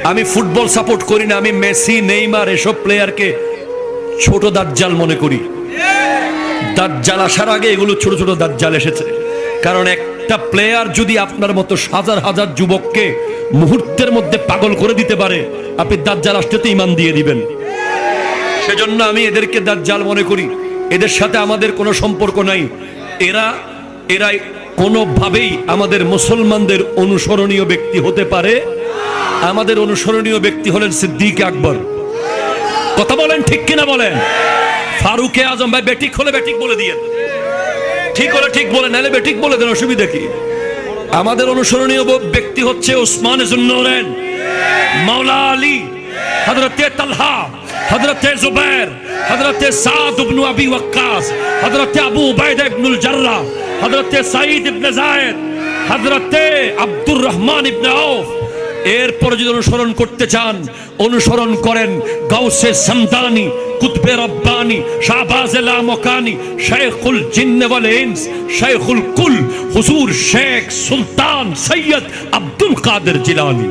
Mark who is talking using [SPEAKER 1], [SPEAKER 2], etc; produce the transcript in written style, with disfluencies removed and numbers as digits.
[SPEAKER 1] আমি football support করি না, আমি মেসি নেইমার এসব প্লেয়ারকে ছোট দাজ্জাল মনে করি। দাজ্জাল আসার আগে এগুলো ছোট ছোট দাজ্জাল এসেছে। কারণ একটা প্লেয়ার যদি আপনার মতো হাজার হাজার যুবককে মুহূর্তের মধ্যে পাগল করে দিতে পারে, আপনি দাজ্জাল আসতে তো ঈমান দিয়ে দিবেন। সেজন্য আমি এদেরকে দাজ্জাল মনে করি। এদের সাথে আমাদের কোনো সম্পর্ক নাই। এরা কোনোভাবেই আমাদের মুসলমানদের অনুসরণীয় ব্যক্তি হতে পারে। আমাদের অনুসরণীয় ব্যক্তি হলেন সিদ্দিক আকবর। কথা বলেন ঠিক কিনা বলেন? ফারুকে আজম ভাই বেঠিক হলে বেঠিক বলে দিয়ে, ঠিক হলে ঠিক বলে, নাহলে বেঠিক বলে দেন, অসুবিধা কি? আমাদের অনুসরণীয় ব্যক্তি হচ্ছে উসমান জুন্নুরাইন, মাওলা আলী, হযরতে তালহা, হযরতে জুবায়ের, হযরতে সাদ ইবনে আবি ওয়াক্কাস, হযরতে আবু উবাইদা ইবনুল জাররাহ, হযরতে সাঈদ ইবনে যায়েদ, হযরতে আব্দুর রহমান ইবনে আউফ। এরপর যদি অনুসরণ করতে চান, অনুসরণ করেন গাউসে সামদানি, কুতবে রব্বানি, শাহবাজে লামকানি, শেখুল জিন্ন ওয়াল ইনস, শেখুল কুল, হুজুর শেখ সুলতান সৈয়দ আব্দুল কাদের জিলানী।